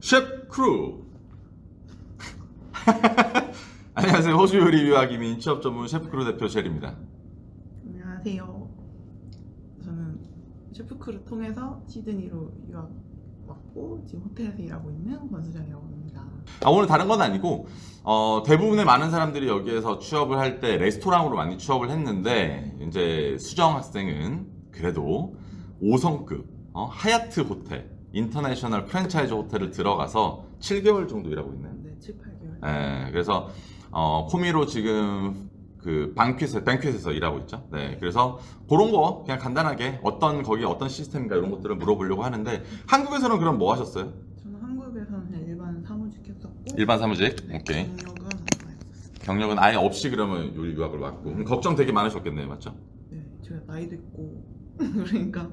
셰프 크루. 안녕하세요. 호주 요리 유학이 민 취업 전문 셰프 크루 대표 젤입니다. 안녕하세요. 저는 셰프크루 통해서 시드니로 유학 왔고 지금 호텔에서 일하고 있는 권수정이라고 합니다. 오늘 다른 건 아니고 대부분의 많은 사람들이 여기에서 취업을 할 때 레스토랑으로 많이 취업을 했는데 이제 수정 학생은 그래도 5성급 하얏트 호텔 인터내셔널 프랜차이즈 호텔을 들어가서 7개월 정도 일하고 있네요. 네, 7, 8개월. 네, 그래서 코미로 지금 그 뱅퀴에서 일하고 있죠. 네, 그래서 그런 거 그냥 간단하게 거기 어떤 시스템인가 이런 것들을 물어보려고 하는데 한국에서는 그럼 뭐 하셨어요? 저는 한국에서는 그냥 일반 사무직 했었고 일반 사무직? 네, 오케이. 경력은 안 했었어요. 경력은 아예 없이 그러면 요리 유학을 왔고 그럼 걱정 되게 많으셨겠네요, 맞죠? 네, 제가 나이도 있고 그러니까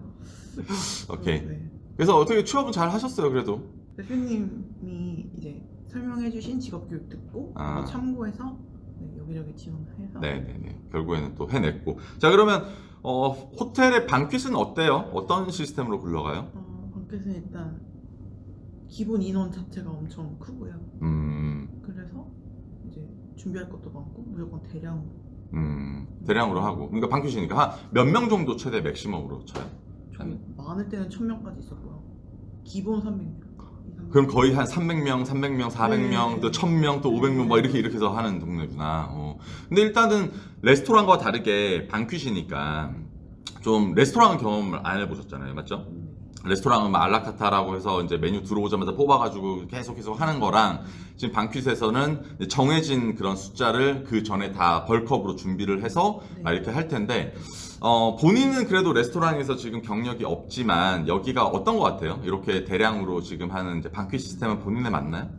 오케이. 네. 그래서 어떻게 취업은 잘 하셨어요, 그래도? 대표님이 이제 설명해주신 직업교육 듣고 아. 그거 참고해서 네, 여기저기 지원해서 네네네. 결국에는 또 해냈고. 자, 그러면 호텔의 방퀴스는 어때요? 어떤 시스템으로 굴러가요? banquet은 일단 기본 인원 자체가 엄청 크고요. 그래서 이제 준비할 것도 많고 무조건 대량으로. 대량으로 하고. 그러니까 방퀴시니까 한 몇 명 정도 최대 맥시멈으로 쳐요? 좀 많을 때는 1000명까지 있었고요. 기본 300명. 그럼 거의 한 300명, 300명, 400명, 네. 또 1000명, 또 500명 뭐 이렇게 해서 하는 동네구나. 근데 일단은 레스토랑과 다르게 방퀴시니까 좀 레스토랑은 경험을 안 해보셨잖아요, 맞죠? 레스토랑은 막 알라카타라고 해서 이제 메뉴 들어오자마자 뽑아가지고 계속 하는 거랑 지금 방퀴스에서는 정해진 그런 숫자를 그 전에 다 벌크업으로 준비를 해서 막 이렇게 할 텐데 본인은 그래도 레스토랑에서 지금 경력이 없지만 여기가 어떤 것 같아요? 이렇게 대량으로 지금 하는 이제 방퀴 시스템은 본인에 맞나요?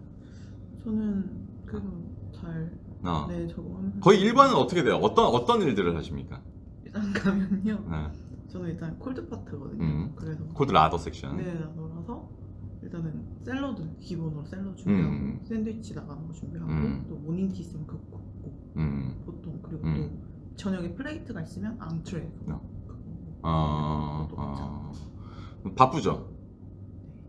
저는 그래도 잘 어. 네, 적응하면서 거의 일반은 어떻게 돼요? 어떤 일들을 하십니까? 일단 가면요. 네. 저는 일단 콜드 파트거든요. 그래서 콜드 라더 섹션. 네, 놀아서 일단은 샐러드 기본으로 샐러드 준비하고 샌드위치 나가는 거 준비하고 또 모닝티 있으면 그거 굽고 보통 그리고 또 저녁에 플레이트가 있으면 앙트레 바쁘죠?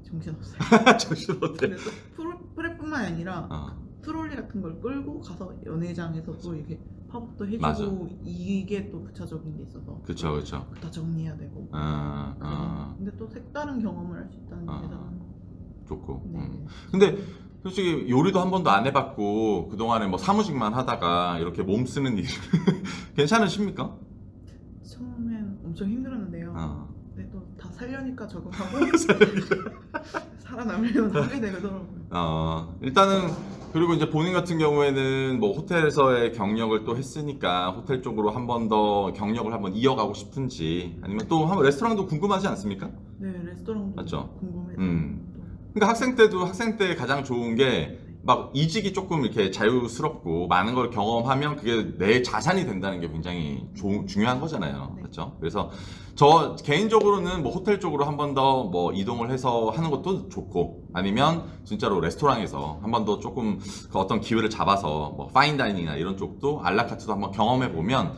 네, 정신없어요. 정신없대. 근데 또 프레뿐만 아니라 트롤리 같은 걸 끌고 가서 연회장에서 또 이렇게 팝업도 해주고 맞아. 이게 또 부차적인 게 있어서 그쵸. 다 정리해야 되고 근데 또 색다른 경험을 할 수 있다는 게 대단한 거. 좋고. 네. 근데 솔직히 요리도 한 번도 안 해봤고 그동안에 뭐 사무직만 하다가 이렇게 몸 쓰는 일 괜찮으십니까? 처음엔 엄청 힘들었는데요. 근데 또 다 살려니까 적응하고 살아남으려면 하게 되더라고요. 일단은 그리고 이제 본인 같은 경우에는 뭐 호텔에서의 경력을 또 했으니까 호텔 쪽으로 한 번 더 경력을 한번 이어가고 싶은지 아니면 또 한번 레스토랑도 궁금하지 않습니까? 네, 레스토랑도 맞죠? 궁금해서 그러니까 학생 때 가장 좋은 게 막 이직이 조금 이렇게 자유스럽고 많은 걸 경험하면 그게 내 자산이 된다는 게 굉장히 중요한 거잖아요. 네. 그렇죠? 그래서 저 개인적으로는 뭐 호텔 쪽으로 한 번 더 뭐 이동을 해서 하는 것도 좋고 아니면 진짜로 레스토랑에서 한 번 더 조금 그 어떤 기회를 잡아서 뭐 파인다이닝이나 이런 쪽도 알라카트도 한번 경험해 보면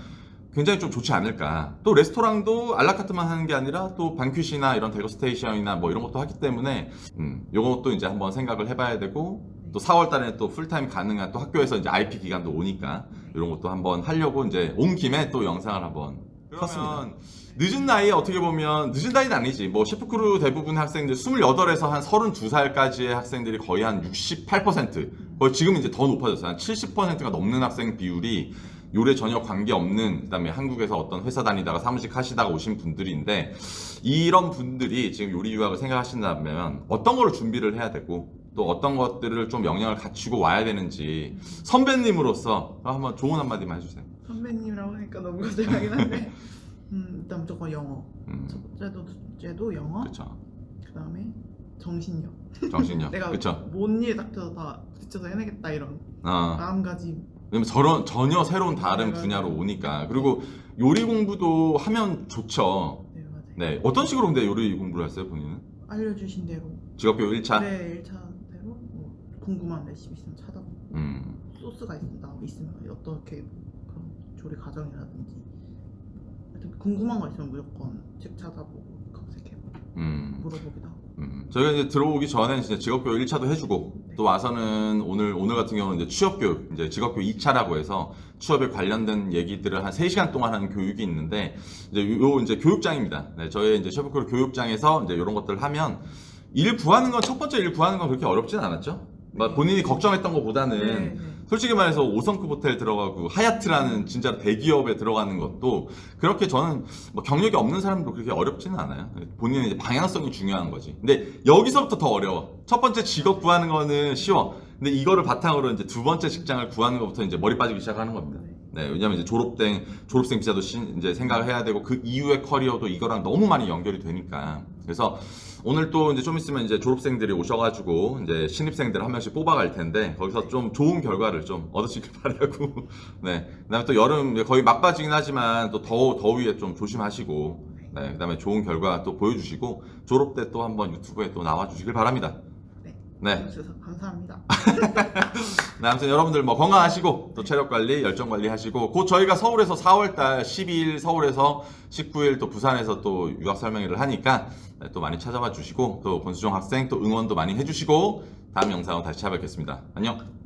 굉장히 좀 좋지 않을까. 또 레스토랑도 알라카트만 하는 게 아니라 또 방퀴시나 이런 데거스테이션이나 뭐 이런 것도 하기 때문에 요것도 이제 한번 생각을 해봐야 되고 또 4월 달에 또 풀타임 가능한 또 학교에서 이제 IP 기간도 오니까 이런 것도 한번 하려고 이제 온 김에 또 영상을 한번 켰습니다. 늦은 나이에 어떻게 보면 늦은 나이는 아니지. 뭐 셰프크루 대부분의 학생들 28에서 한 32살까지의 학생들이 거의 한 68%, 거의 지금 이제 더 높아졌어요. 한 70%가 넘는 학생 비율이 요리에 전혀 관계없는 그다음에 한국에서 어떤 회사 다니다가 사무직 하시다가 오신 분들인데 이런 분들이 지금 요리 유학을 생각하신다면 어떤 거를 준비를 해야 되고 또 어떤 것들을 좀 영향을 갖추고 와야 되는지 선배님으로서 한번 좋은 한마디만 해주세요. 선배님이라고 하니까 너무 거창하긴 한데 일단 무조건 영어. 첫 번째도 둘째도 영어. 그렇죠. 그 다음에 정신력. 정신력. 내가 그렇죠. 뭔 일 닥쳐서 다 부딪혀서 해내겠다 이런 마음가짐. 왜냐면 전혀 새로운 다른 네, 분야로 맞아요. 오니까 그리고 요리 공부도 하면 좋죠. 네, 맞아요. 네, 어떤 식으로 근데 요리 공부를 했어요, 본인은? 알려주신 대로. 직업교육 1차? 네, 1차대로 뭐 궁금한 레시피 있으면 찾아보고 소스가 있으면 어떻게 그런 조리 과정이라든지 하여튼 궁금한 거 있으면 무조건 책 찾아보고 검색해보고 물어보기도 하고. 저희가 이제 들어오기 전에 진짜 직업교육 1차도 해주고 네. 또 와서는 오늘 같은 경우는 이제 취업교육, 이제 직업교육 2차라고 해서 취업에 관련된 얘기들을 한 3시간 동안 하는 교육이 있는데 이제 요 이제 교육장입니다. 네, 저희 이제 셰프크루 교육장에서 이제 이런 것들을 하면 일 구하는 건 첫 번째 일 구하는 건 그렇게 어렵진 않았죠. 막 본인이 걱정했던 것보다는 네. 솔직히 말해서 5성급 호텔 들어가고 하얏트라는 진짜 대기업에 들어가는 것도 그렇게 저는 뭐 경력이 없는 사람도 그렇게 어렵지는 않아요. 본인의 이제 방향성이 중요한 거지. 근데 여기서부터 더 어려워. 첫 번째 직업 구하는 거는 쉬워. 근데 이거를 바탕으로 이제 두 번째 직장을 구하는 것부터 이제 머리 빠지기 시작하는 겁니다. 네, 왜냐면 이제 졸업생 비자도 이제 생각을 해야 되고 그 이후의 커리어도 이거랑 너무 많이 연결이 되니까. 그래서 오늘 또 이제 좀 있으면 이제 졸업생들이 오셔가지고 이제 신입생들 한 명씩 뽑아갈 텐데 거기서 좀 좋은 결과를 좀 얻으시길 바라고. 네, 그다음에 또 여름 거의 막바지긴 하지만 또 더위에 좀 조심하시고. 네, 그다음에 좋은 결과 또 보여주시고 졸업 때 또 한번 유튜브에 또 나와주시길 바랍니다. 네. 주셔서 감사합니다. 네, 아무튼 여러분들 뭐 건강하시고 또 체력 관리, 열정 관리 하시고 곧 저희가 서울에서 4월달 12일 서울에서 19일 또 부산에서 또 유학 설명회를 하니까 네, 또 많이 찾아봐 주시고 또 권수정 학생 또 응원도 많이 해주시고 다음 영상으로 다시 찾아뵙겠습니다. 안녕.